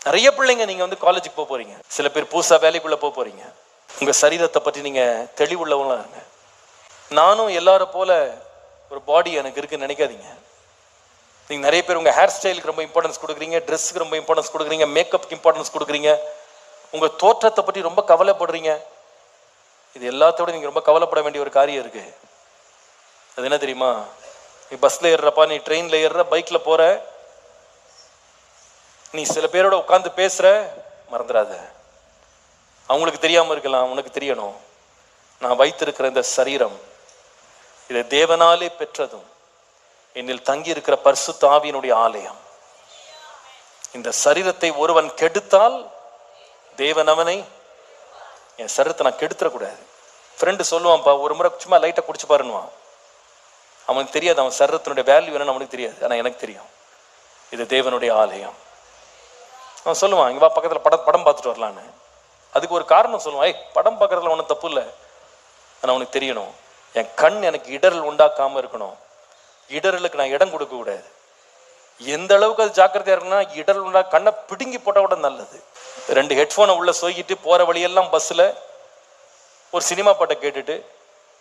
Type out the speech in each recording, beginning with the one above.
நிறைய பிள்ளைங்க நீங்க வந்து காலேஜுக்கு போக போறீங்க, சில பேர் புதுசா வேலைக்குள்ள போக போறீங்க. உங்க சரீரத்தை பற்றி நீங்க தெளிவுள்ளவங்களா இருங்க. நானும் எல்லாரும் போல ஒரு பாடி எனக்கு இருக்குன்னு நினைக்காதீங்க. நீங்க நிறைய பேர் உங்க ஹேர் ஸ்டைலுக்கு ரொம்ப இம்பார்ட்டன்ஸ் கொடுக்குறீங்க, ட்ரெஸ்ஸுக்கு ரொம்ப இம்பார்ட்டன்ஸ் கொடுக்குறீங்க, மேக்கப்புக்கு இம்பார்ட்டன்ஸ் கொடுக்குறீங்க, உங்க தோற்றத்தை பற்றி ரொம்ப கவலைப்படுறீங்க. இது எல்லாத்தோட நீங்க ரொம்ப கவலைப்பட வேண்டிய ஒரு காரியம் இருக்கு. அது என்ன தெரியுமா? நீ பஸ்ல ஏறுறப்பா, நீ ட்ரெயின்ல ஏறுற, பைக்ல போற, நீ சில பேரோட உட்கார்ந்து பேசுற, மறந்துடாத. அவங்களுக்கு தெரியாம இருக்கலாம், உனக்கு தெரியணும். நான் வைத்திருக்கிற இந்த சரீரம் இதை தேவனாலே பெற்றதும் என்னில் தங்கி இருக்கிற பரிசுத்த ஆவியினுடைய ஆலயம். இந்த சரீரத்தை ஒருவன் கெடுத்தால் தேவன் அவனை, என் சரீரத்தை நான் கெடுத்துடக்கூடாது. ஃப்ரெண்டு சொல்லுவான்ப்பா, ஒரு முறை சும்மா லைட்டை குடிச்சு பாருன்னுவான். அவனுக்கு தெரியாது அவன் சரீரத்தினுடைய வேல்யூ என்னன்னு அவனுக்கு தெரியாது. ஆனால் எனக்கு தெரியும், இது தேவனுடைய ஆலயம். அவன் சொல்லுவான், இங்கே வா பக்கத்தில் படம் பார்த்துட்டு வரலான்னு. அதுக்கு ஒரு காரணம் சொல்லுவான், படம் பார்க்கறதுல ஒன்றும் தப்பு இல்லை. ஆனால் அவனுக்கு தெரியணும், என் கண் எனக்கு இடரல் உண்டாக்காமல் இருக்கணும். இடரலுக்கு நான் இடம் கொடுக்க கூடாது. எந்த அளவுக்கு அது ஜாக்கிரதையா இருக்குன்னா, இடரல் உண்டா கண்ணை பிடுங்கி போட்டால் கூட நல்லது. 2 ஹெட்ஃபோனை உள்ள சொய்கிட்டு போற வழியெல்லாம் பஸ்ஸில் ஒரு சினிமா பாட்டை கேட்டுட்டு,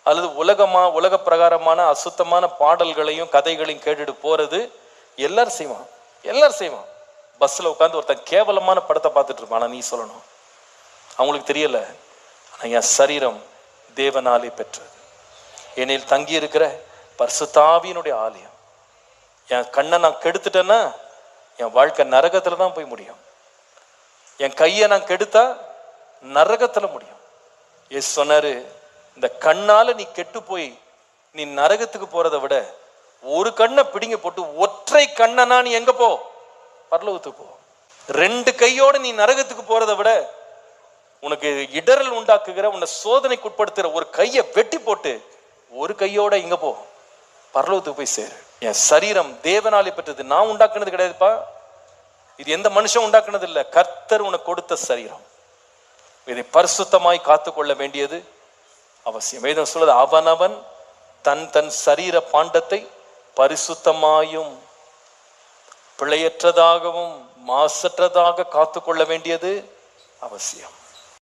அல்லது உலக பிரகாரமான அசுத்தமான பாடல்களையும் கதைகளையும் கேட்டுட்டு போறது எல்லாரும் செய்வான். பஸ்ஸில் உட்காந்து ஒருத்தன் கேவலமான படத்தை பார்த்துட்டு இருப்பான். ஆனால் நீ சொல்லணும், அவங்களுக்கு தெரியல, ஆனால் என் சரீரம் தேவனாலே பெற்றது, என்னில் தங்கி இருக்கிற பரிசுத்த ஆவியினுடைய ஆலயம். என் கண்ணை நான் கெடுத்துட்டேன்னா என் வாழ்க்கை நரகத்துல தான் போய் முடியும். என் கையை நான் கெடுத்தா நரகத்துல முடியும். ஏசு சொன்னாரு, இந்த கண்ணால நீ கெட்டு போய் நீ நரகத்துக்கு போறதை விட ஒரு கண்ணை பிடிங்க போட்டு ஒற்றை கண்ணனா நீ எங்க போ, பரலோகத்துக்கு போ. 2 கையோட நீ நரகத்துக்கு போறதை விட உனக்கு இடரல் உண்டாக்குகிற, உன்னை சோதனைக்கு உட்படுத்துகிற ஒரு கையை வெட்டி போட்டு ஒரு கையோட இங்க போ, பரலோகத்துக்கு போய் சேரு. என் சரீரம் தேவனாலே பெற்றது, நான் உண்டாக்குனது கிடையாதுப்பா. இது எந்த மனுஷன் உண்டாக்குனது இல்லை, கர்த்தர் உனக்கு கொடுத்த சரீரம். இதை பரிசுத்தமாய் காத்துக்கொள்ள வேண்டியது அவசியம். வேதம் சொல்றது, அவனவன் தன் சரீர பாண்டத்தை பரிசுத்தமாயும் பிழையற்றதாகவும் மாசற்றதாக காத்துக்கொள்ள வேண்டியது அவசியம்.